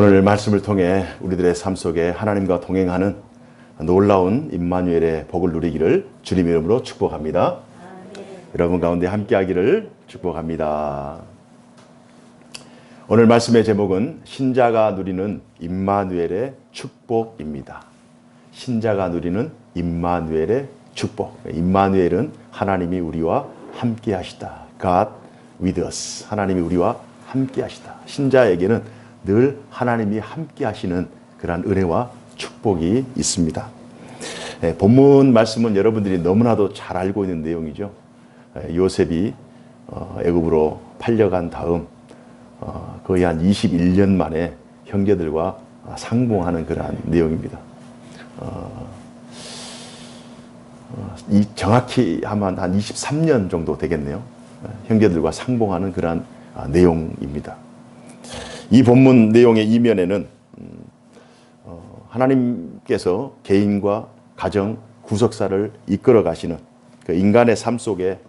오늘 말씀을 통해 우리들의 삶 속에 하나님과 동행하는 놀라운 임마누엘의 복을 누리기를 주님 이름으로 축복합니다. 여러분 가운데 함께하기를 축복합니다. 오늘 말씀의 제목은 신자가 누리는 임마누엘의 축복입니다. 신자가 누리는 임마누엘의 축복. 임마누엘은 하나님이 우리와 함께하시다. God with us. 하나님이 우리와 함께하시다. 신자에게는 늘 하나님이 함께하시는 그러한 은혜와 축복이 있습니다. 본문 말씀은 여러분들이 너무나도 잘 알고 있는 내용이죠. 요셉이 애굽으로 팔려간 다음 거의 한 21년 만에 형제들과 상봉하는 그러한 내용입니다. 정확히 하면 한 23년 정도 되겠네요. 형제들과 상봉하는 그러한 내용입니다. 이 본문 내용의 이면에는 하나님께서 개인과 가정 구속사를 이끌어 가시는 그 인간의 삶 속에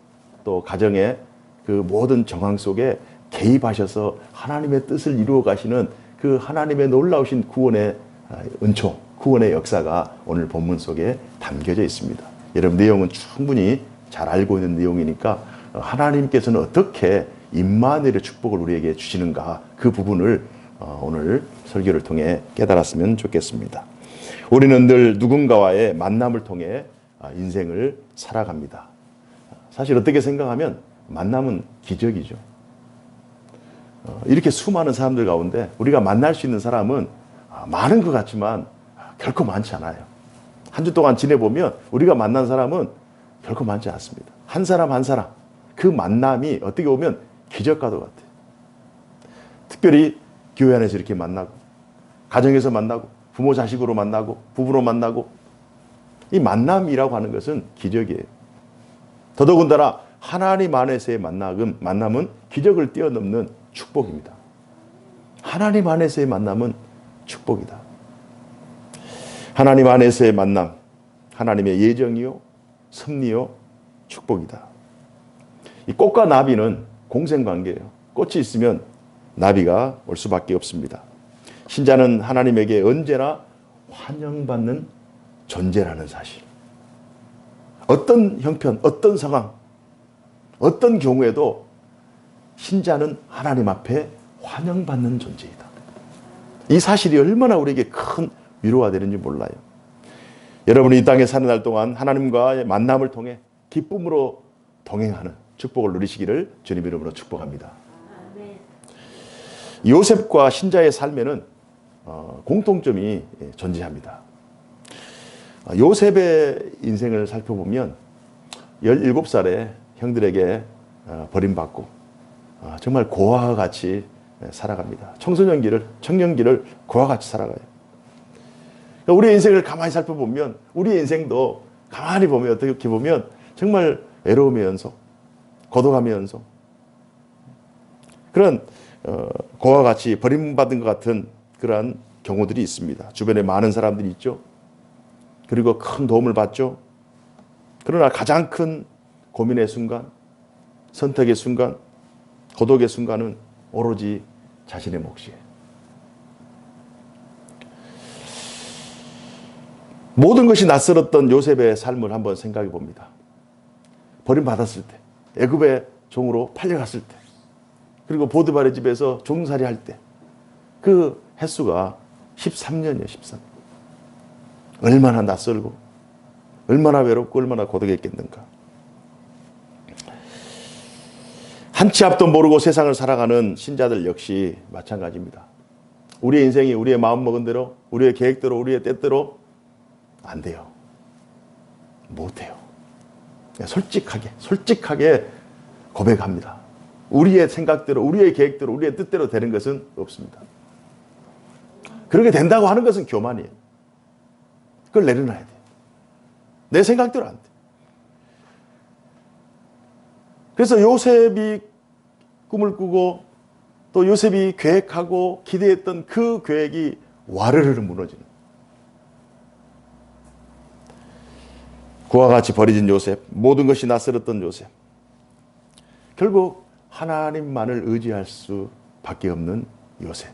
또 가정의 그 모든 정황 속에 개입하셔서 하나님의 뜻을 이루어 가시는 그 하나님의 놀라우신 구원의 은총, 구원의 역사가 오늘 본문 속에 담겨져 있습니다. 여러분 내용은 충분히 잘 알고 있는 내용이니까 하나님께서는 어떻게 임마누엘의 축복을 우리에게 주시는가 그 부분을 오늘 설교를 통해 깨달았으면 좋겠습니다. 우리는 늘 누군가와의 만남을 통해 인생을 살아갑니다. 사실 어떻게 생각하면 만남은 기적이죠. 이렇게 수많은 사람들 가운데 우리가 만날 수 있는 사람은 많은 것 같지만 결코 많지 않아요. 한 주 동안 지내보면 우리가 만난 사람은 결코 많지 않습니다. 한 사람 한 사람 그 만남이 어떻게 보면 기적과도 같아요. 특별히 교회 안에서 이렇게 만나고 가정에서 만나고 부모 자식으로 만나고 부부로 만나고 이 만남이라고 하는 것은 기적이에요. 더더군다나 하나님 안에서의 만남은 기적을 뛰어넘는 축복입니다. 하나님 안에서의 만남은 축복이다. 하나님 안에서의 만남, 하나님의 예정이요 섭리요 축복이다. 이 꽃과 나비는 공생관계예요. 꽃이 있으면 나비가 올 수밖에 없습니다. 신자는 하나님에게 언제나 환영받는 존재라는 사실. 어떤 형편, 어떤 상황, 어떤 경우에도 신자는 하나님 앞에 환영받는 존재이다. 이 사실이 얼마나 우리에게 큰 위로가 되는지 몰라요. 여러분이 이 땅에 사는 날 동안 하나님과의 만남을 통해 기쁨으로 동행하는 축복을 누리시기를 주님 이름으로 축복합니다. 요셉과 신자의 삶에는 공통점이 존재합니다. 요셉의 인생을 살펴보면 17살에 형들에게 버림받고 정말 고아와 같이 살아갑니다. 청년기를 고아와 같이 살아가요. 우리의 인생을 가만히 살펴보면 우리의 인생도 가만히 보면 어떻게 보면 정말 외로움의 연속, 고독함의 연속 그런 고아와 같이 버림받은 것 같은 그러한 경우들이 있습니다. 주변에 많은 사람들이 있죠. 그리고 큰 도움을 받죠. 그러나 가장 큰 고민의 순간, 선택의 순간, 고독의 순간은 오로지 자신의 몫이에요. 모든 것이 낯설었던 요셉의 삶을 한번 생각해 봅니다. 버림받았을 때, 애굽의 종으로 팔려갔을 때, 그리고 보드발의 집에서 종살이 할 때, 그 횟수가 13년이에요, 13년. 얼마나 낯설고, 얼마나 외롭고, 얼마나 고독했겠는가. 한치 앞도 모르고 세상을 살아가는 신자들 역시 마찬가지입니다. 우리의 인생이 우리의 마음먹은 대로, 우리의 계획대로, 우리의 뜻대로 안 돼요. 못 해요. 솔직하게 고백합니다. 우리의 생각대로, 우리의 계획대로, 우리의 뜻대로 되는 것은 없습니다. 그렇게 된다고 하는 것은 교만이에요. 그걸 내려놔야 돼요. 내 생각대로 안 돼. 그래서 요셉이 꿈을 꾸고 또 요셉이 계획하고 기대했던 그 계획이 와르르 무너지는. 그와 같이 버려진 요셉, 모든 것이 낯설었던 요셉. 결국 하나님만을 의지할 수밖에 없는 요셉.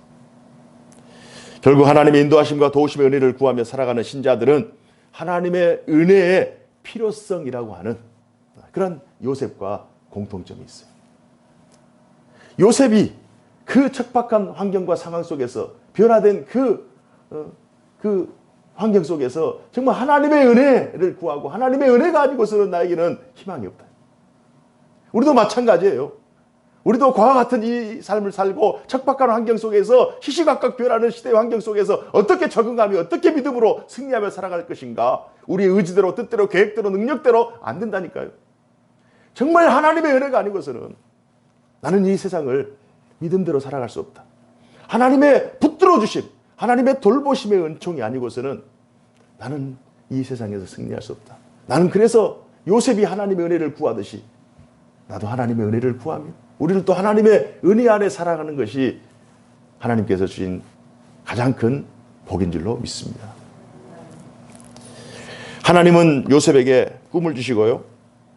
결국 하나님의 인도하심과 도우심의 은혜를 구하며 살아가는 신자들은 하나님의 은혜의 필요성이라고 하는 그런 요셉과 공통점이 있어요. 요셉이 그 척박한 환경과 상황 속에서 변화된 그 환경 속에서 정말 하나님의 은혜를 구하고 하나님의 은혜가 아니고서는 나에게는 희망이 없다. 우리도 마찬가지예요. 우리도 그와 같은 이 삶을 살고 척박한 환경 속에서 시시각각 변하는 시대의 환경 속에서 어떻게 적응하며 어떻게 믿음으로 승리하며 살아갈 것인가. 우리의 의지대로 뜻대로 계획대로 능력대로 안 된다니까요. 정말 하나님의 은혜가 아니고서는 나는 이 세상을 믿음대로 살아갈 수 없다. 하나님의 붙들어 주심, 하나님의 돌보심의 은총이 아니고서는 나는 이 세상에서 승리할 수 없다. 나는 그래서 요셉이 하나님의 은혜를 구하듯이 나도 하나님의 은혜를 구하며 우리를 또 하나님의 은혜 안에 살아가는 것이 하나님께서 주신 가장 큰 복인 줄로 믿습니다. 하나님은 요셉에게 꿈을 주시고요.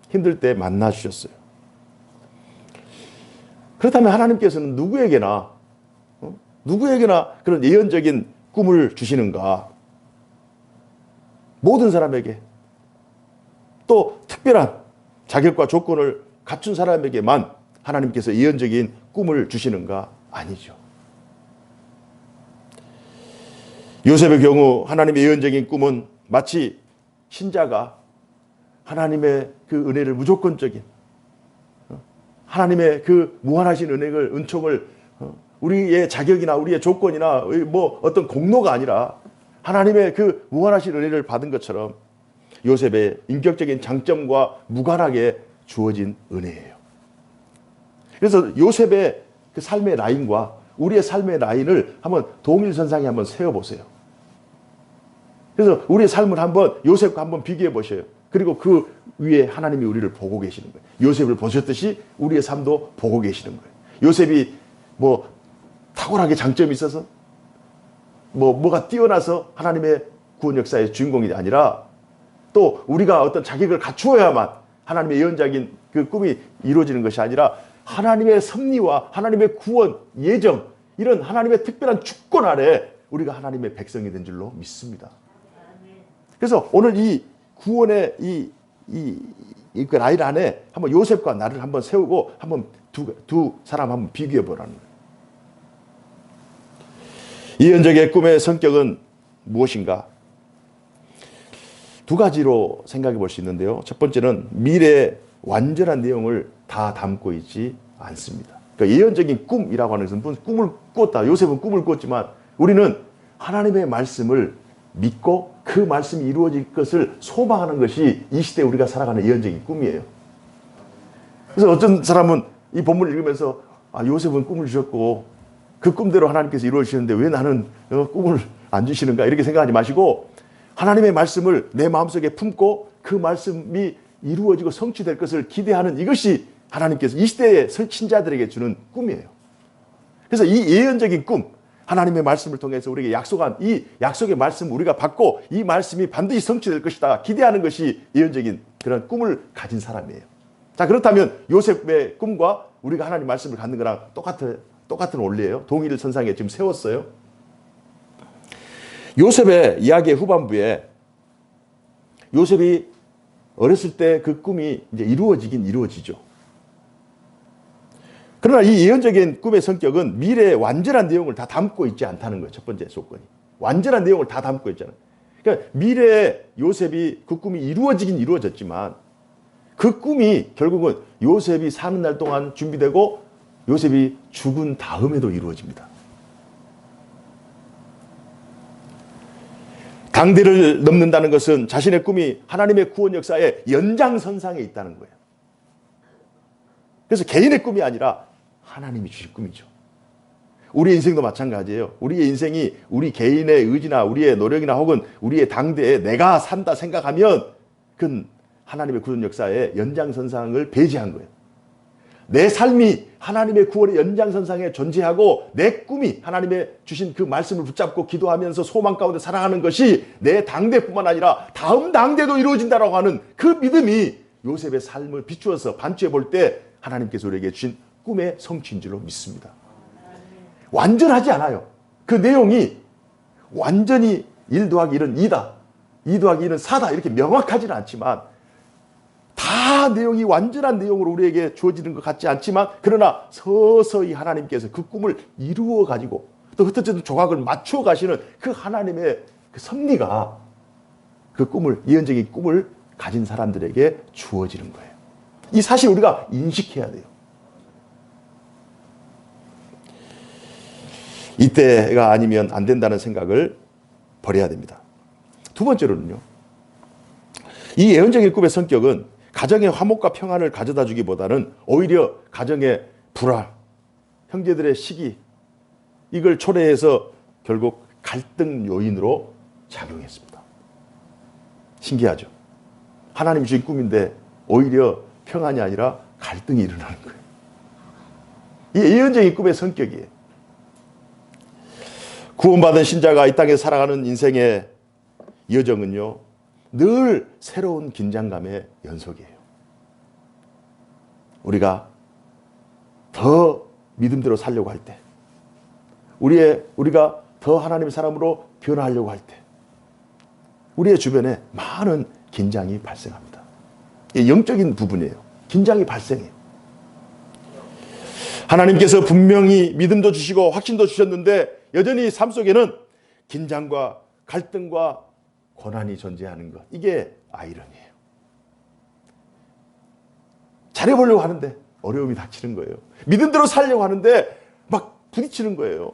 힘들 때 만나 주셨어요. 그렇다면 하나님께서는 누구에게나 그런 예언적인 꿈을 주시는가? 모든 사람에게 또 특별한 자격과 조건을 갖춘 사람에게만 하나님께서 예언적인 꿈을 주시는가? 아니죠. 요셉의 경우 하나님의 예언적인 꿈은 마치 신자가 하나님의 그 은혜를 무조건적인 하나님의 그 무한하신 은혜를 은총을 우리의 자격이나 우리의 조건이나 뭐 어떤 공로가 아니라 하나님의 그 무한하신 은혜를 받은 것처럼 요셉의 인격적인 장점과 무관하게 주어진 은혜예요. 그래서 요셉의 그 삶의 라인과 우리의 삶의 라인을 한번 동일선상에 한번 세워보세요. 그래서 우리의 삶을 한번 요셉과 한번 비교해 보셔요. 그리고 그 위에 하나님이 우리를 보고 계시는 거예요. 요셉을 보셨듯이 우리의 삶도 보고 계시는 거예요. 요셉이 뭐 탁월하게 장점이 있어서 뭐가 뛰어나서 하나님의 구원 역사의 주인공이 아니라 또 우리가 어떤 자격을 갖추어야만 하나님의 예언적인 그 꿈이 이루어지는 것이 아니라 하나님의 섭리와 하나님의 구원, 예정 이런 하나님의 특별한 주권 아래 우리가 하나님의 백성이 된 줄로 믿습니다. 그래서 오늘 이 구원의 그 라인 안에 한번 요셉과 나를 한번 세우고 한번 두 사람 한번 비교해 보라는 거예요. 예언적의 꿈의 성격은 무엇인가? 두 가지로 생각해 볼 수 있는데요. 첫 번째는 미래의 완전한 내용을 다 담고 있지 않습니다. 그러니까 예언적인 꿈이라고 하는 것은 꿈을 꿨다. 요셉은 꿈을 꿨지만 우리는 하나님의 말씀을 믿고 그 말씀이 이루어질 것을 소망하는 것이 이 시대에 우리가 살아가는 예언적인 꿈이에요. 그래서 어떤 사람은 이 본문을 읽으면서 요셉은 꿈을 주셨고 그 꿈대로 하나님께서 이루어지시는데 왜 나는 꿈을 안 주시는가 이렇게 생각하지 마시고 하나님의 말씀을 내 마음속에 품고 그 말씀이 이루어지고 성취될 것을 기대하는 이것이 하나님께서 이 시대의 신자들에게 주는 꿈이에요. 그래서 이 예언적인 꿈, 하나님의 말씀을 통해서 우리에게 약속한 이 약속의 말씀을 우리가 받고 이 말씀이 반드시 성취될 것이다 기대하는 것이 예언적인 그런 꿈을 가진 사람이에요. 자, 그렇다면 요셉의 꿈과 우리가 하나님 말씀을 갖는 거랑 똑같은 원리예요. 동일 선상에 지금 세웠어요. 요셉의 이야기의 후반부에 요셉이 어렸을 때 그 꿈이 이제 이루어지긴 이루어지죠. 그러나 이 예언적인 꿈의 성격은 미래의 완전한 내용을 다 담고 있지 않다는 거예요. 첫 번째 조건이. 완전한 내용을 다 담고 있잖아요. 그러니까 미래에 요셉이 그 꿈이 이루어지긴 이루어졌지만 그 꿈이 결국은 요셉이 사는 날 동안 준비되고 요셉이 죽은 다음에도 이루어집니다. 당대를 넘는다는 것은 자신의 꿈이 하나님의 구원 역사의 연장선상에 있다는 거예요. 그래서 개인의 꿈이 아니라 하나님이 주실 꿈이죠. 우리의 인생도 마찬가지예요. 우리의 인생이 우리 개인의 의지나 우리의 노력이나 혹은 우리의 당대에 내가 산다 생각하면 그건 하나님의 구원 역사의 연장선상을 배제한 거예요. 내 삶이 하나님의 구원의 연장선상에 존재하고 내 꿈이 하나님의 주신 그 말씀을 붙잡고 기도하면서 소망 가운데 살아가는 것이 내 당대뿐만 아니라 다음 당대도 이루어진다라고 하는 그 믿음이 요셉의 삶을 비추어서 반추해 볼 때 하나님께서 우리에게 주신 꿈의 성취인 줄로 믿습니다. 완전하지 않아요. 그 내용이 완전히 1 더하기 1은 2다. 2 더하기 1은 4다. 이렇게 명확하지는 않지만 다 내용이 완전한 내용으로 우리에게 주어지는 것 같지 않지만 그러나 서서히 하나님께서 그 꿈을 이루어 가지고 또 흩어지는 조각을 맞춰 가시는 그 하나님의 그 섭리가 그 꿈을, 예언적인 꿈을 가진 사람들에게 주어지는 거예요. 이 사실 우리가 인식해야 돼요. 이때가 아니면 안 된다는 생각을 버려야 됩니다. 두 번째로는요, 이 예언적인 꿈의 성격은 가정의 화목과 평안을 가져다 주기보다는 오히려 가정의 불화, 형제들의 시기, 이걸 초래해서 결국 갈등 요인으로 작용했습니다. 신기하죠? 하나님 주신 꿈인데 오히려 평안이 아니라 갈등이 일어나는 거예요. 이 예언적인 꿈의 성격이에요. 구원받은 신자가 이 땅에 살아가는 인생의 여정은요, 늘 새로운 긴장감의 연속이에요. 우리가 더 믿음대로 살려고 할 때, 우리가 더 하나님의 사람으로 변화하려고 할 때, 우리의 주변에 많은 긴장이 발생합니다. 영적인 부분이에요. 긴장이 발생해요. 하나님께서 분명히 믿음도 주시고 확신도 주셨는데 여전히 삶 속에는 긴장과 갈등과 고난이 존재하는 것. 이게 아이러니예요. 잘해보려고 하는데 어려움이 닥치는 거예요. 믿음대로 살려고 하는데 막 부딪히는 거예요.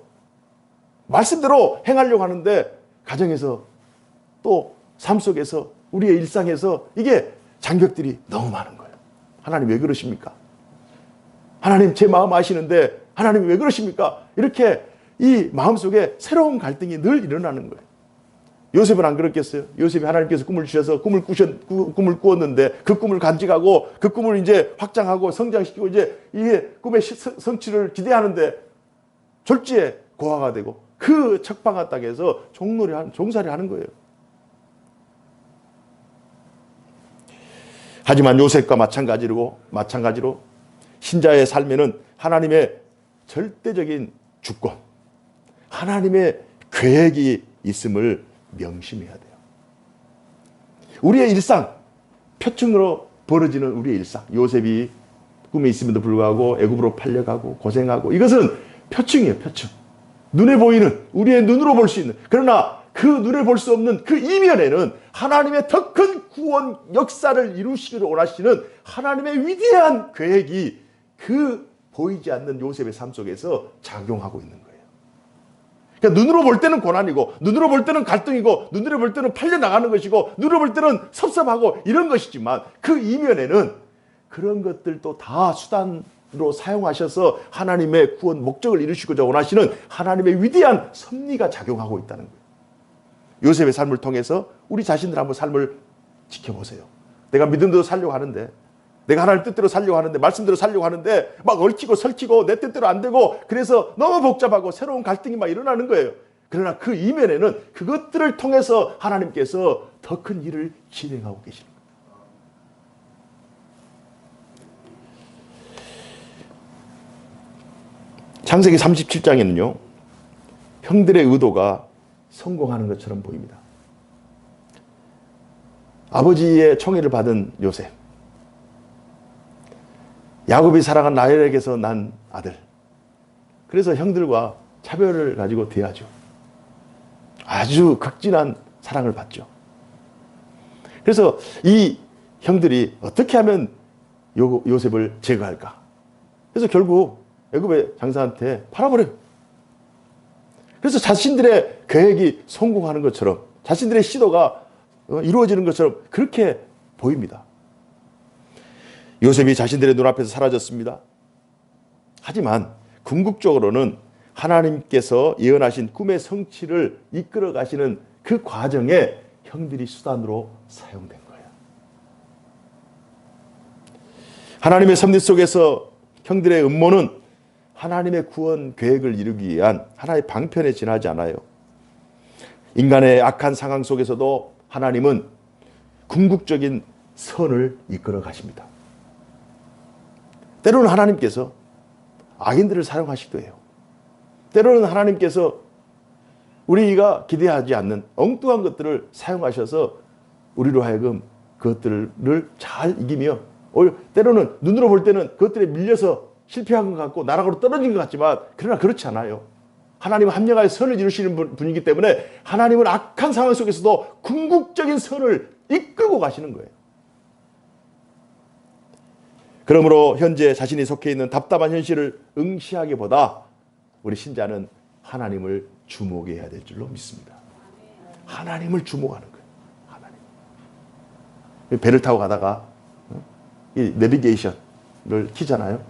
말씀대로 행하려고 하는데 가정에서 또 삶 속에서 우리의 일상에서 이게 장벽들이 너무 많은 거예요. 하나님 왜 그러십니까? 하나님 제 마음 아시는데 하나님 왜 그러십니까? 이렇게 이 마음속에 새로운 갈등이 늘 일어나는 거예요. 요셉은 안 그렇겠어요? 요셉이 하나님께서 꿈을 주셔서 꿈을 꾸었는데 그 꿈을 간직하고 그 꿈을 이제 확장하고 성장시키고 이제 이게 꿈의 성취를 기대하는데 졸지에 고아가 되고 그 척박한 땅에서 종살이 하는 거예요. 하지만 요셉과 마찬가지로 신자의 삶에는 하나님의 절대적인 주권, 하나님의 계획이 있음을 명심해야 돼요. 우리의 일상, 표층으로 벌어지는 우리의 일상, 요셉이 꿈에 있음에도 불구하고 애굽으로 팔려가고 고생하고, 이것은 표층이에요. 표층. 눈에 보이는, 우리의 눈으로 볼 수 있는, 그러나 그 눈에 볼 수 없는 그 이면에는 하나님의 더 큰 구원 역사를 이루시기를 원하시는 하나님의 위대한 계획이 그 보이지 않는 요셉의 삶 속에서 작용하고 있는 거예요. 그러니까 눈으로 볼 때는 고난이고, 눈으로 볼 때는 갈등이고, 눈으로 볼 때는 팔려나가는 것이고, 눈으로 볼 때는 섭섭하고 이런 것이지만 그 이면에는 그런 것들도 다 수단으로 사용하셔서 하나님의 구원 목적을 이루시고자 원하시는 하나님의 위대한 섭리가 작용하고 있다는 거예요. 요셉의 삶을 통해서 우리 자신들 한번 삶을 지켜보세요. 내가 믿음대로 살려고 하는데, 내가 하나님 뜻대로 살려고 하는데, 말씀대로 살려고 하는데 막 얽히고 설키고 내 뜻대로 안 되고 그래서 너무 복잡하고 새로운 갈등이 막 일어나는 거예요. 그러나 그 이면에는 그것들을 통해서 하나님께서 더 큰 일을 진행하고 계시는 거예요. 창세기 37장에는요, 형들의 의도가 성공하는 것처럼 보입니다. 아버지의 총애를 받은 요셉, 야곱이 사랑한 라헬에게서 난 아들, 그래서 형들과 차별을 가지고 대하죠. 아주 극진한 사랑을 받죠. 그래서 이 형들이 어떻게 하면 요셉을 제거할까? 그래서 결국 애굽의 장사한테 팔아버려요. 그래서 자신들의 계획이 성공하는 것처럼, 자신들의 시도가 이루어지는 것처럼 그렇게 보입니다. 요셉이 자신들의 눈앞에서 사라졌습니다. 하지만 궁극적으로는 하나님께서 예언하신 꿈의 성취를 이끌어 가시는 그 과정에 형들이 수단으로 사용된 거예요. 하나님의 섭리 속에서 형들의 음모는 하나님의 구원 계획을 이루기 위한 하나의 방편에 지나지 않아요. 인간의 악한 상황 속에서도 하나님은 궁극적인 선을 이끌어 가십니다. 때로는 하나님께서 악인들을 사용하시기도 해요. 때로는 하나님께서 우리가 기대하지 않는 엉뚱한 것들을 사용하셔서 우리로 하여금 그것들을 잘 이기며 때로는 눈으로 볼 때는 그것들에 밀려서 실패한 것 같고 나락으로 떨어진 것 같지만 그러나 그렇지 않아요. 하나님은 합력하여 선을 이루시는 분이기 때문에 하나님은 악한 상황 속에서도 궁극적인 선을 이끌고 가시는 거예요. 그러므로 현재 자신이 속해 있는 답답한 현실을 응시하기보다 우리 신자는 하나님을 주목해야 될 줄로 믿습니다. 하나님을 주목하는 거예요. 하나님. 배를 타고 가다가 이 내비게이션을 키잖아요.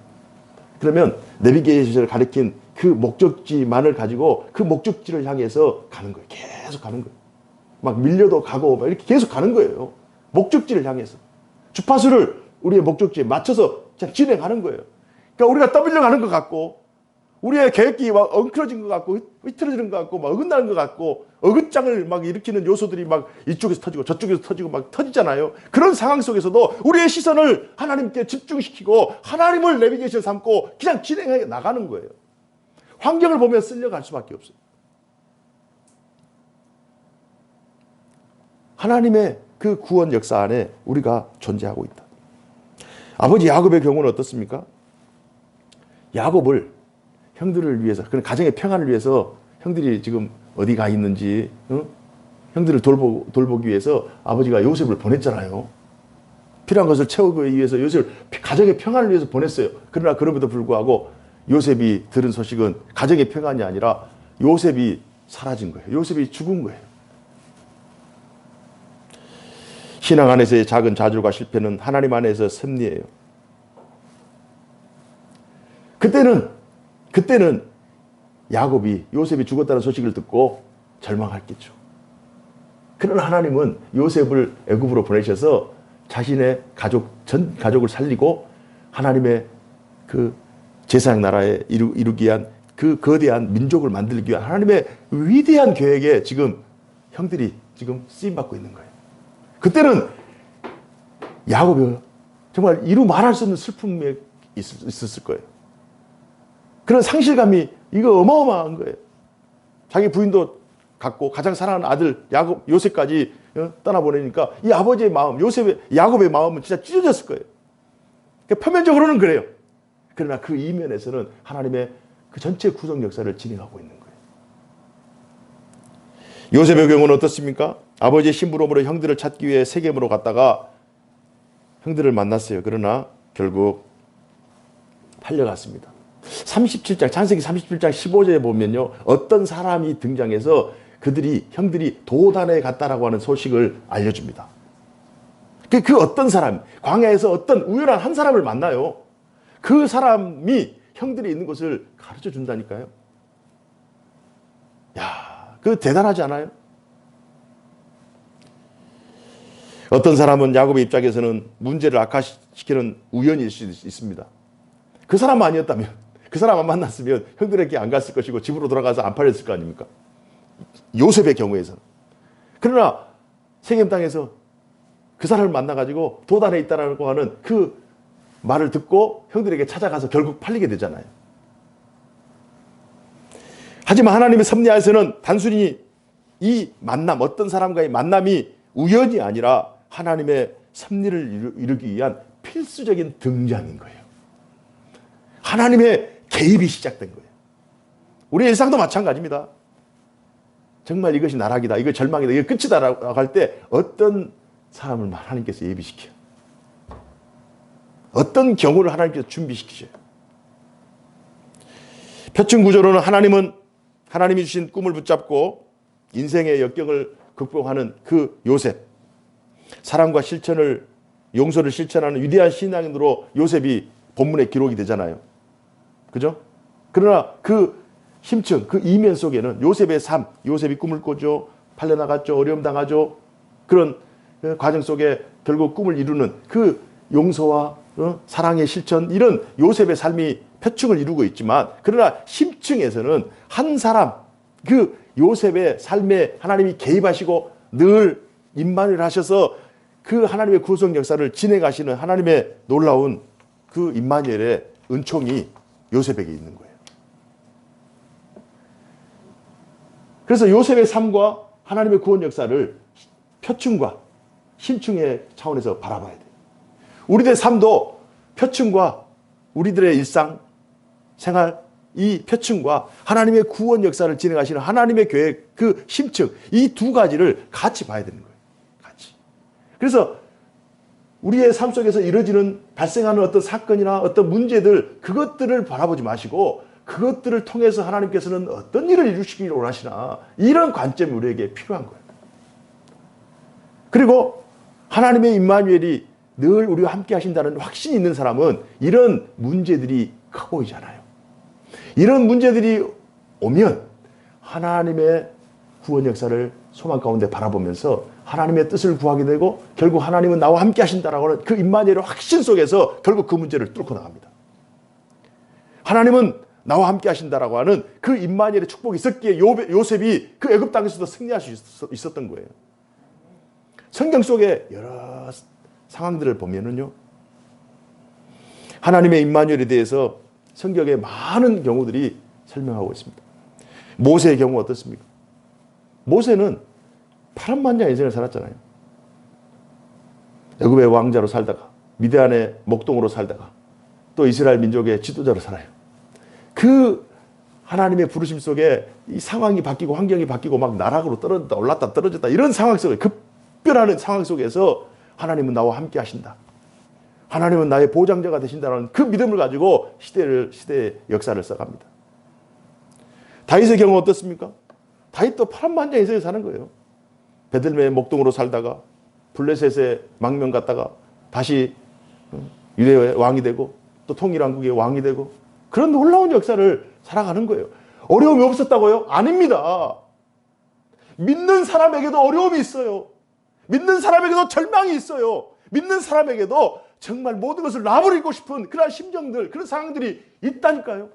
그러면 내비게이션을 가리킨 그 목적지만을 가지고 그 목적지를 향해서 가는 거예요. 계속 가는 거예요. 막 밀려도 가고 막 이렇게 계속 가는 거예요. 목적지를 향해서. 주파수를 우리의 목적지에 맞춰서 그냥 진행하는 거예요. 그러니까 우리가 떠밀려 가는 것 같고 우리의 계획이 막 엉클어진 것 같고 흐트러지는 것 같고 막 어긋나는 것 같고 어긋장을 막 일으키는 요소들이 막 이쪽에서 터지고 저쪽에서 터지고 막 터지잖아요. 그런 상황 속에서도 우리의 시선을 하나님께 집중시키고 하나님을 내비게이션 삼고 그냥 진행해 나가는 거예요. 환경을 보면 쓸려갈 수밖에 없어요. 하나님의 그 구원 역사 안에 우리가 존재하고 있다. 아버지 야곱의 경우는 어떻습니까? 야곱을 형들을 위해서, 그런 가정의 평안을 위해서 형들이 지금 어디 가 있는지, 형들을 돌보기 위해서 아버지가 요셉을 보냈잖아요. 필요한 것을 채우기 위해서 요셉을 가정의 평안을 위해서 보냈어요. 그러나 그럼에도 불구하고 요셉이 들은 소식은 가정의 평안이 아니라 요셉이 사라진 거예요. 요셉이 죽은 거예요. 신앙 안에서의 작은 좌절과 실패는 하나님 안에서 승리예요. 그때는 야곱이 요셉이 죽었다는 소식을 듣고 절망했겠죠. 그러나 하나님은 요셉을 애굽으로 보내셔서 자신의 전 가족을 살리고 하나님의 그 제사장 나라에 이루기 위한 그 거대한 민족을 만들기 위한 하나님의 위대한 계획에 지금 형들이 지금 쓰임받고 있는 거예요. 그때는 야곱이 정말 이루 말할 수 없는 슬픔이 있었을 거예요. 그런 상실감이 이거 어마어마한 거예요. 자기 부인도 갖고 가장 사랑하는 아들 요셉까지 떠나보내니까 이 아버지의 마음, 야곱의 마음은 진짜 찢어졌을 거예요. 그러니까 표면적으로는 그래요. 그러나 그 이면에서는 하나님의 그 전체 구속 역사를 진행하고 있는 거예요. 요셉의 경우는 어떻습니까? 아버지의 심부름으로 형들을 찾기 위해 세겜으로 갔다가 형들을 만났어요. 그러나 결국 팔려갔습니다. 37장, 창세기 37장 15절에 보면요. 어떤 사람이 등장해서 형들이 도단에 갔다라고 하는 소식을 알려줍니다. 그 어떤 사람, 광야에서 어떤 우연한 한 사람을 만나요. 그 사람이 형들이 있는 곳을 가르쳐 준다니까요. 야, 그 대단하지 않아요? 어떤 사람은 야곱의 입장에서는 문제를 악화시키는 우연일 수 있습니다. 그 사람 아니었다면, 그 사람 안 만났으면 형들에게 안 갔을 것이고 집으로 돌아가서 안 팔렸을 거 아닙니까? 요셉의 경우에서는. 그러나 세겜 땅에서 그 사람을 만나가지고 도단에 있다라고 하는 그 말을 듣고 형들에게 찾아가서 결국 팔리게 되잖아요. 하지만 하나님의 섭리하에서는 단순히 이 만남, 어떤 사람과의 만남이 우연이 아니라 하나님의 섭리를 이루기 위한 필수적인 등장인 거예요. 하나님의 개입이 시작된 거예요. 우리의 일상도 마찬가지입니다. 정말 이것이 나락이다, 이거 절망이다, 이거 끝이다라고 할 때 어떤 사람을 하나님께서 예비시켜요. 어떤 경우를 하나님께서 준비시키셔요. 표층 구조로는 하나님이 주신 꿈을 붙잡고 인생의 역경을 극복하는 그 요셉, 사랑과 용서를 실천하는 위대한 신앙인으로 요셉이 본문에 기록이 되잖아요. 그죠? 그러나 그 심층, 그 이면 속에는 요셉의 삶, 요셉이 꿈을 꿔죠, 팔려나갔죠, 어려움 당하죠. 그런 과정 속에 결국 꿈을 이루는 그 용서와 사랑의 실천, 이런 요셉의 삶이 표층을 이루고 있지만, 그러나 심층에서는 한 사람, 그 요셉의 삶에 하나님이 개입하시고 늘 임만을 하셔서 그 하나님의 구속 역사를 진행하시는 하나님의 놀라운 그 임마누엘의 은총이 요셉에게 있는 거예요. 그래서 요셉의 삶과 하나님의 구원 역사를 표층과 심층의 차원에서 바라봐야 돼요. 우리들의 삶도 표층과 우리들의 일상, 생활, 이 표층과 하나님의 구원 역사를 진행하시는 하나님의 계획, 그 심층, 이 두 가지를 같이 봐야 되는 거예요. 같이. 그래서 우리의 삶 속에서 이루어지는, 발생하는 어떤 사건이나 어떤 문제들, 그것들을 바라보지 마시고 그것들을 통해서 하나님께서는 어떤 일을 이루시기를 원하시나, 이런 관점이 우리에게 필요한 거예요. 그리고 하나님의 임마누엘이 늘 우리와 함께 하신다는 확신이 있는 사람은 이런 문제들이 커 보이잖아요. 이런 문제들이 오면 하나님의 구원 역사를 소망 가운데 바라보면서 하나님의 뜻을 구하게 되고, 결국 하나님은 나와 함께 하신다라고 하는 그 임마누엘의 확신 속에서 결국 그 문제를 뚫고 나갑니다. 하나님은 나와 함께 하신다라고 하는 그 임마누엘의 축복이 있었기에 요셉이 그 애굽 땅에서도 승리할 수 있었던 거예요. 성경 속에 여러 상황들을 보면은요, 하나님의 임마누엘에 대해서 성경에 많은 경우들이 설명하고 있습니다. 모세의 경우 어떻습니까? 모세는 파란만장 인생을 살았잖아요. 애굽의 왕자로 살다가 미디안의 목동으로 살다가 또 이스라엘 민족의 지도자로 살아요. 그 하나님의 부르심 속에 이 상황이 바뀌고 환경이 바뀌고 막 나락으로 떨어졌다 올랐다 떨어졌다 이런 상황 속에, 급변하는 상황 속에서 하나님은 나와 함께 하신다, 하나님은 나의 보장자가 되신다는 그 믿음을 가지고 시대의 역사를 써갑니다. 다윗의 경우 어떻습니까? 다윗도 파란만장 인생을 사는 거예요. 베들레헴의 목동으로 살다가 블레셋의 망명 갔다가 다시 유대의 왕이 되고 또 통일왕국의 왕이 되고, 그런 놀라운 역사를 살아가는 거예요. 어려움이 없었다고요? 아닙니다. 믿는 사람에게도 어려움이 있어요. 믿는 사람에게도 절망이 있어요. 믿는 사람에게도 정말 모든 것을 놔버리고 싶은 그런 심정들, 그런 상황들이 있다니까요.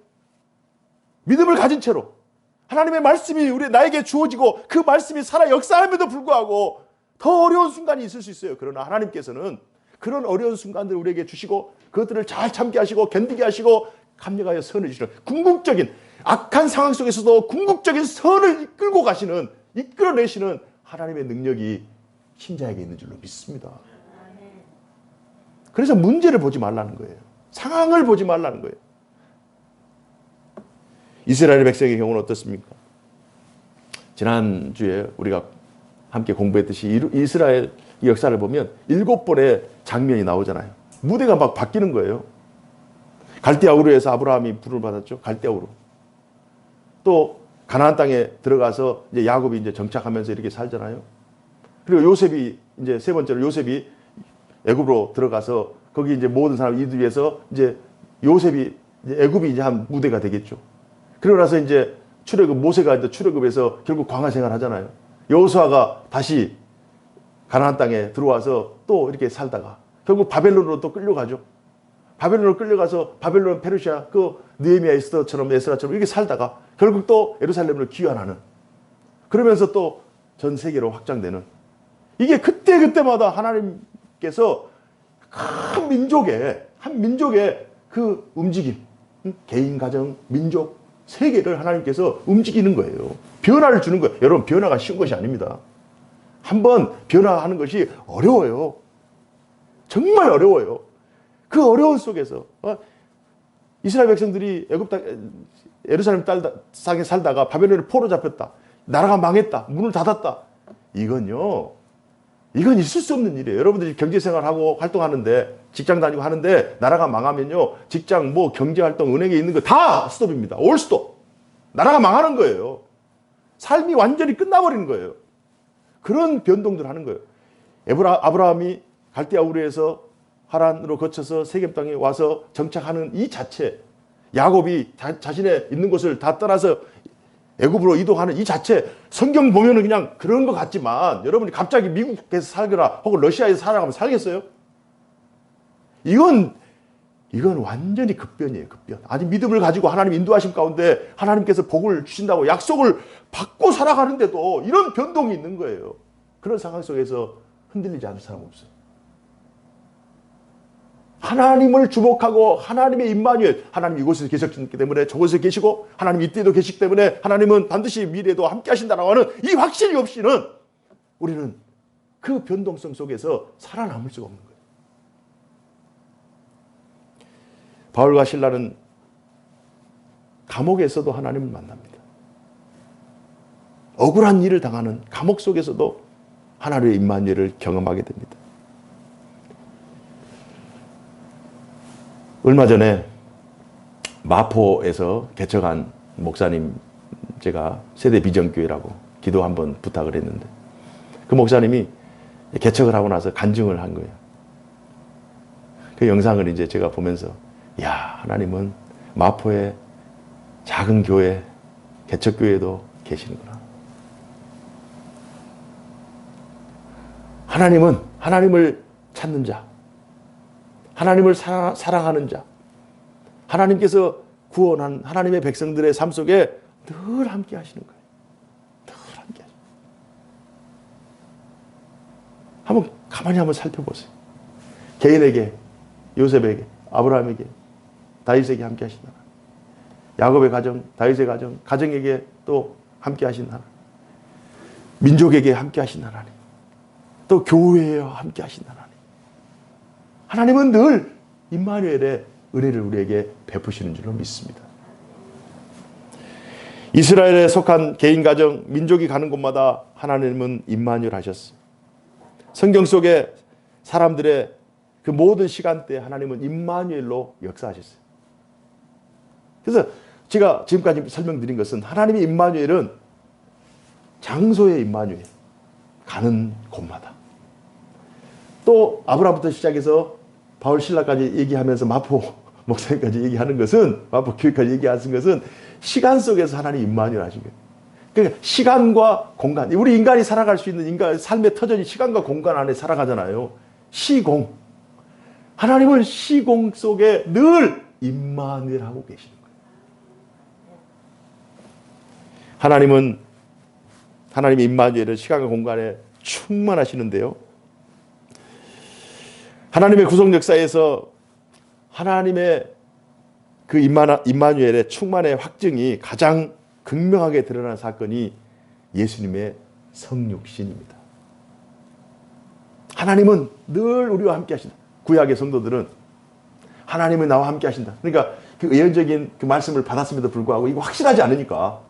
믿음을 가진 채로 하나님의 말씀이 나에게 주어지고 그 말씀이 살아 역사함에도 불구하고 더 어려운 순간이 있을 수 있어요. 그러나 하나님께서는 그런 어려운 순간들을 우리에게 주시고 그것들을 잘 참게 하시고 견디게 하시고 감력하여 선을 주시는, 궁극적인 악한 상황 속에서도 궁극적인 선을 이끌어내시는 하나님의 능력이 신자에게 있는 줄로 믿습니다. 그래서 문제를 보지 말라는 거예요. 상황을 보지 말라는 거예요. 이스라엘 백성의 경우는 어떻습니까? 지난주에 우리가 함께 공부했듯이 이스라엘 역사를 보면 7번의 장면이 나오잖아요. 무대가 막 바뀌는 거예요. 갈대아 우르에서 아브라함이 부름을 받았죠. 갈대아 우르. 또 가나안 땅에 들어가서 이제 야곱이 이제 정착하면서 이렇게 살잖아요. 그리고 요셉이 이제 세 번째로 요셉이 애굽으로 들어가서 거기 이제 모든 사람 이두에서 이제 요셉이 이제 애굽이 이제 한 무대가 되겠죠. 그러고 나서 이제 모세가 이제 출애굽에서 결국 광야 생활 하잖아요. 여호수아가 다시 가나안 땅에 들어와서 또 이렇게 살다가 결국 바벨론으로 또 끌려가죠. 바벨론으로 끌려가서 바벨론, 페르시아, 그 느헤미야, 에스더처럼 이렇게 살다가 결국 또 예루살렘으로 귀환하는, 그러면서 또 전 세계로 확장되는, 이게 그때마다 하나님께서 한 민족의 그 움직임, 개인, 가정, 민족, 세계를 하나님께서 움직이는 거예요. 변화를 주는 거예요. 여러분, 변화가 쉬운 것이 아닙니다. 한번 변화하는 것이 어려워요. 정말 어려워요. 그 어려운 속에서 이스라엘 백성들이 예루살렘 땅에 살다가 바벨론에 포로 잡혔다. 나라가 망했다. 문을 닫았다. 이건 있을 수 없는 일이에요. 여러분들이 경제생활하고 활동하는데, 직장 다니고 하는데 나라가 망하면요, 직장, 경제활동, 은행에 있는 거 다 스톱입니다. 올 스톱. 나라가 망하는 거예요. 삶이 완전히 끝나버리는 거예요. 그런 변동들을 하는 거예요. 아브라함이 갈대아 우르에서 하란으로 거쳐서 세겜 땅에 와서 정착하는 이 자체, 야곱이 자신의 있는 곳을 다 떠나서 애굽으로 이동하는 이 자체, 성경 보면은 그냥 그런 것 같지만, 여러분이 갑자기 미국에서 살거나 혹은 러시아에서 살아가면 살겠어요? 이건 완전히 급변이에요, 급변. 아니, 믿음을 가지고 하나님 인도하심 가운데 하나님께서 복을 주신다고 약속을 받고 살아가는데도 이런 변동이 있는 거예요. 그런 상황 속에서 흔들리지 않을 사람 없어요. 하나님을 주목하고 하나님의 임마누엘, 하나님 이곳에 계셨기 때문에 저곳에 계시고 하나님 이때도 계시기 때문에 하나님은 반드시 미래에도 함께 하신다라고 하는 이 확신이 없이는 우리는 그 변동성 속에서 살아남을 수가 없는 거예요. 바울과 실라는 감옥에서도 하나님을 만납니다. 억울한 일을 당하는 감옥 속에서도 하나님의 임마누엘을 경험하게 됩니다. 얼마 전에 마포에서 개척한 목사님, 제가 세대 비전교회라고 기도 한번 부탁을 했는데 그 목사님이 개척을 하고 나서 간증을 한 거예요. 그 영상을 이제 제가 보면서 야, 하나님은 마포의 작은 교회, 개척교회도 계시는구나. 하나님은 하나님을 찾는 자, 하나님을 사랑하는 자, 하나님께서 구원한 하나님의 백성들의 삶 속에 늘 함께 하시는 거예요. 늘 함께 하시는 거예요. 한번 가만히 한번 살펴보세요. 개인에게, 요셉에게, 아브라함에게, 다윗에게 함께 하신 하나님. 야곱의 가정, 다윗의 가정, 가정에게 또 함께 하신 하나님. 민족에게 함께 하신 하나님. 또 교회와 함께 하신 하나님. 하나님은 늘 임마누엘의 은혜를 우리에게 베푸시는 줄로 믿습니다. 이스라엘에 속한 개인 가정, 민족이 가는 곳마다 하나님은 임마누엘 하셨어요. 성경 속에 사람들의 그 모든 시간대에 하나님은 임마누엘로 역사하셨어요. 그래서 제가 지금까지 설명드린 것은 하나님의 임마누엘은 장소의 임마누엘, 가는 곳마다. 또 아브라함부터 시작해서 바울 신라까지 얘기하면서 마포 목사님까지 얘기하는 것은, 마포 교회까지 얘기하는 것은 시간 속에서 하나님 임마누엘 하신 거예요. 그러니까 시간과 공간, 우리 인간이 살아갈 수 있는 인간 삶의 터전이 시간과 공간 안에 살아가잖아요. 시공. 하나님은 시공 속에 늘 임마누엘 하고 계시는 거예요. 하나님은 하나님의 임마누엘은 시간과 공간에 충만하시는데요. 하나님의 구속 역사에서 하나님의 그 임마누엘의 충만의 확증이 가장 극명하게 드러난 사건이 예수님의 성육신입니다. 하나님은 늘 우리와 함께 하신다. 구약의 성도들은 하나님은 나와 함께 하신다. 그러니까 그 예언적인 그 말씀을 받았음에도 불구하고 이거 확실하지 않으니까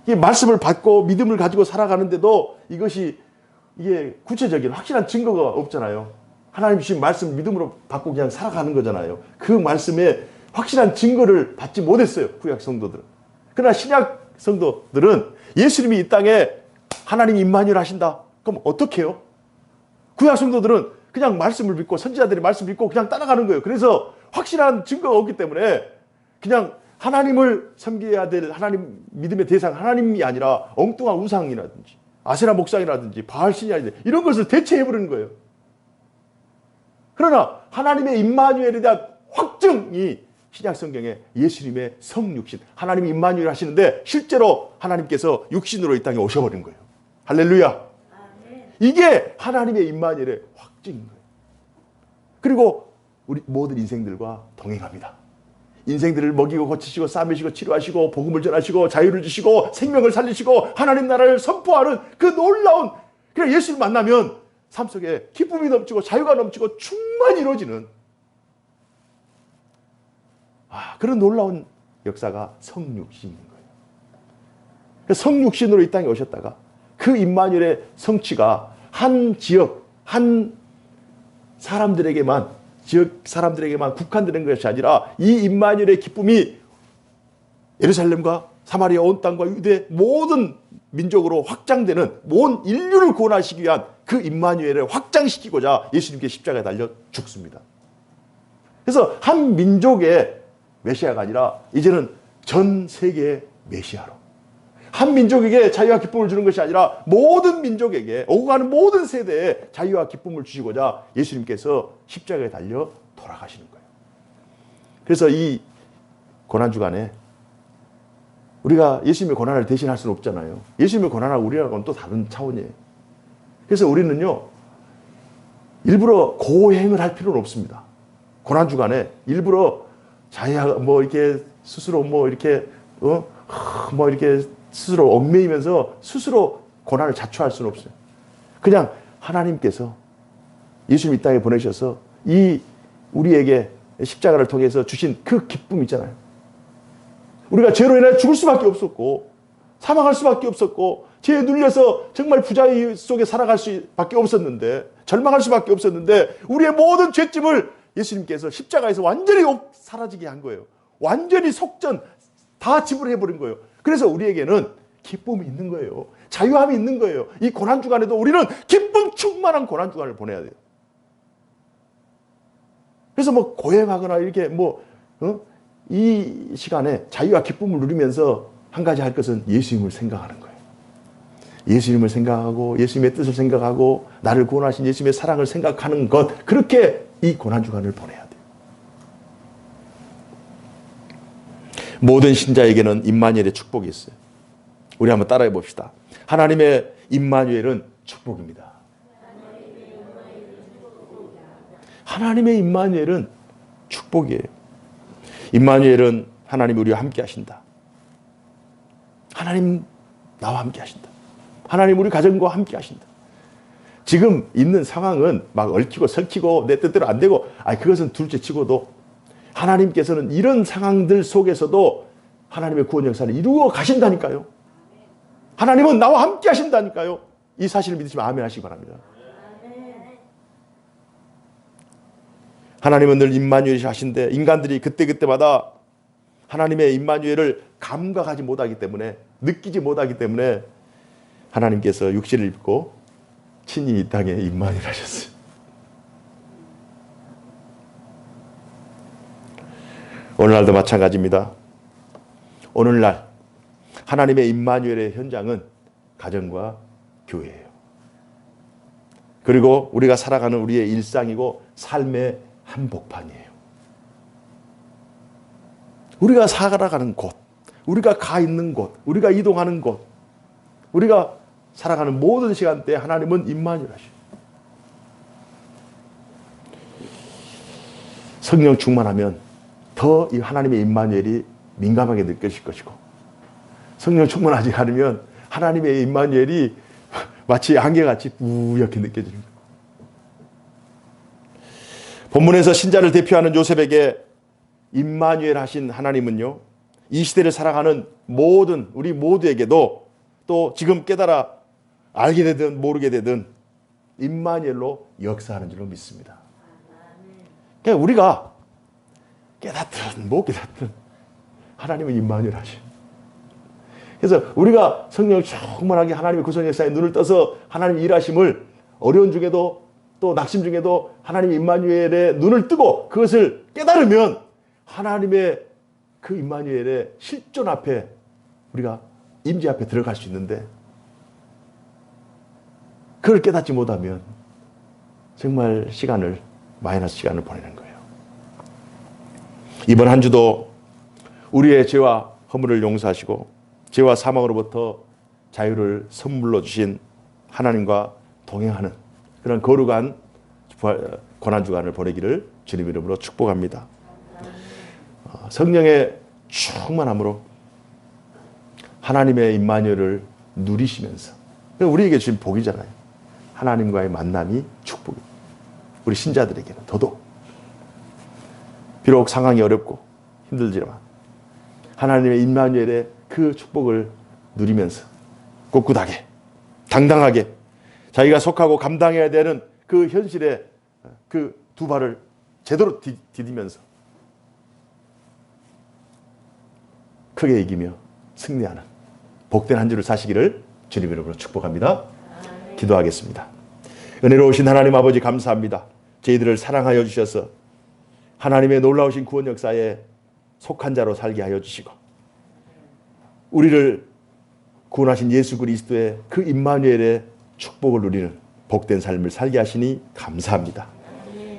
이 말씀을 받고 믿음을 가지고 살아가는데도 이게 구체적인 확실한 증거가 없잖아요. 하나님 주신 말씀 믿음으로 받고 그냥 살아가는 거잖아요. 그 말씀에 확실한 증거를 받지 못했어요. 구약 성도들은. 그러나 신약 성도들은 예수님이 이 땅에 하나님 임마누엘 하신다. 그럼 어떻게 해요? 구약 성도들은 그냥 말씀을 믿고 선지자들의 말씀 믿고 그냥 따라가는 거예요. 그래서 확실한 증거가 없기 때문에 그냥 하나님을 섬겨야 될 하나님 믿음의 대상 하나님이 아니라 엉뚱한 우상이라든지 아세라 목상이라든지 바알신이라든지 이런 것을 대체해버리는 거예요. 그러나 하나님의 임마누엘에 대한 확증이 신약 성경에 예수님의 성육신, 하나님이 임마누엘 하시는데 실제로 하나님께서 육신으로 이 땅에 오셔버린 거예요. 할렐루야. 아멘. 이게 하나님의 임마누엘의 확증인 거예요. 그리고 우리 모든 인생들과 동행합니다. 인생들을 먹이고 고치시고 싸매시고 치료하시고 복음을 전하시고 자유를 주시고 생명을 살리시고 하나님 나라를 선포하는 그 놀라운, 그래 예수를 만나면 삶 속에 기쁨이 넘치고 자유가 넘치고 충만히 이루어지는 그런 놀라운 역사가 성육신인 거예요. 성육신으로 이 땅에 오셨다가 그 임마누엘의 성취가 한 지역, 한 사람들에게만, 지역 사람들에게만 국한되는 것이 아니라 이 임마누엘의 기쁨이 예루살렘과 사마리아 온 땅과 유대 모든 민족으로 확장되는, 온 인류를 구원하시기 위한 그 임마누엘을 확장시키고자 예수님께 십자가에 달려 죽습니다. 그래서 한 민족의 메시아가 아니라 이제는 전 세계의 메시아로, 한 민족에게 자유와 기쁨을 주는 것이 아니라 모든 민족에게, 오고 가는 모든 세대에 자유와 기쁨을 주시고자 예수님께서 십자가에 달려 돌아가시는 거예요. 그래서 이 고난주간에 우리가 예수님의 고난을 대신할 수는 없잖아요. 예수님의 고난하고 우리하고는 또 다른 차원이에요. 그래서 우리는요, 일부러 고행을 할 필요는 없습니다. 고난 주간에 일부러 자기가 뭐 이렇게 스스로 뭐 이렇게 뭐 이렇게 스스로 얽매이면서 스스로 고난을 자초할 수는 없어요. 그냥 하나님께서 예수님 이 땅에 보내셔서 이 우리에게 십자가를 통해서 주신 그 기쁨 있잖아요. 우리가 죄로 인해 죽을 수밖에 없었고 사망할 수밖에 없었고 죄에 눌려서 정말 부자의 속에 살아갈 수밖에 없었는데 절망할 수밖에 없었는데 우리의 모든 죄짐을 예수님께서 십자가에서 완전히 사라지게 한 거예요. 완전히 속전 다 지불해버린 거예요. 그래서 우리에게는 기쁨이 있는 거예요. 자유함이 있는 거예요. 이 고난주간에도 우리는 기쁨 충만한 고난주간을 보내야 돼요. 그래서 뭐 고행하거나 이렇게 이 시간에 자유와 기쁨을 누리면서 한 가지 할 것은 예수님을 생각하는 거예요. 예수님을 생각하고 예수님의 뜻을 생각하고 나를 구원하신 예수님의 사랑을 생각하는 것, 그렇게 이 고난주간을 보내야 돼요. 모든 신자에게는 임마누엘의 축복이 있어요. 우리 한번 따라해 봅시다. 하나님의 임마누엘은 축복입니다. 하나님의 임마누엘은 축복이에요. 임마누엘은 하나님이 우리와 함께 하신다. 하나님 나와 함께 하신다. 하나님 우리 가정과 함께 하신다. 지금 있는 상황은 막 얽히고 설키고 내 뜻대로 안 되고 그것은 둘째 치고도 하나님께서는 이런 상황들 속에서도 하나님의 구원 역사를 이루어 가신다니까요. 하나님은 나와 함께 하신다니까요. 이 사실을 믿으시면 아멘 하시기 바랍니다. 하나님은 늘 임마누엘이 하신데 인간들이 그때그때마다 하나님의 임마누엘을 감각하지 못하기 때문에 느끼지 못하기 때문에 하나님께서 육신을 입고 친히 이 땅에 임마누엘 하셨어요. 오늘날도 마찬가지입니다. 오늘날 하나님의 임마누엘의 현장은 가정과 교회예요. 그리고 우리가 살아가는 우리의 일상이고 삶의 한복판이에요. 우리가 살아가는 곳, 우리가 가 있는 곳, 우리가 이동하는 곳, 우리가 살아가는 모든 시간대에 하나님은 임마누엘 하셔요. 성령 충만하면 더 이 하나님의 임마누엘이 민감하게 느껴질 것이고, 성령 충만하지 않으면 하나님의 임마누엘이 마치 안개같이 뿌옇게 느껴지는 거예요. 본문에서 신자를 대표하는 요셉에게 임마누엘 하신 하나님은요, 이 시대를 살아가는 모든 우리 모두에게도 또 지금 깨달아 알게 되든 모르게 되든 임마누엘로 역사하는 줄로 믿습니다. 그러니까 우리가 깨닫든 못 깨닫든 하나님은 임마누엘 하셔. 그래서 우리가 성령을 충만하게 하나님의 구원 역사에 눈을 떠서 하나님 일하심을 어려운 중에도 또 낙심 중에도 하나님의 임마누엘의 눈을 뜨고 그것을 깨달으면 하나님의 그 임마누엘의 실존 앞에 우리가 임재 앞에 들어갈 수 있는데, 그걸 깨닫지 못하면 정말 마이너스 시간을 보내는 거예요. 이번 한 주도 우리의 죄와 허물을 용서하시고 죄와 사망으로부터 자유를 선물로 주신 하나님과 동행하는 그런 거룩한 고난주간을 보내기를 주님 이름으로 축복합니다. 성령의 충만함으로 하나님의 임마누엘을 누리시면서, 우리에게 주신 복이잖아요. 하나님과의 만남이 축복입니다. 우리 신자들에게는 더더욱. 비록 상황이 어렵고 힘들지만 하나님의 임마누엘의 그 축복을 누리면서 꿋꿋하게 당당하게 자기가 속하고 감당해야 되는 그 현실에 그 두 발을 제대로 디디면서 크게 이기며 승리하는 복된 한 주를 사시기를 주님 이름으로 축복합니다. 기도하겠습니다. 은혜로우신 하나님 아버지 감사합니다. 저희들을 사랑하여 주셔서 하나님의 놀라우신 구원 역사에 속한 자로 살게 하여 주시고 우리를 구원하신 예수 그리스도의 그 임마누엘의 축복을 누리는 복된 삶을 살게 하시니 감사합니다.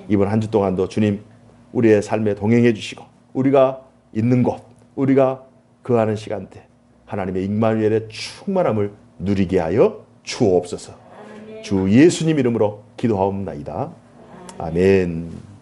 이번 한 주 동안도 주님 우리의 삶에 동행해 주시고 우리가 있는 곳, 우리가 거하는 시간대 하나님의 임마누엘의 충만함을 누리게 하여 주옵소서. 주 예수님 이름으로 기도하옵나이다. 아멘.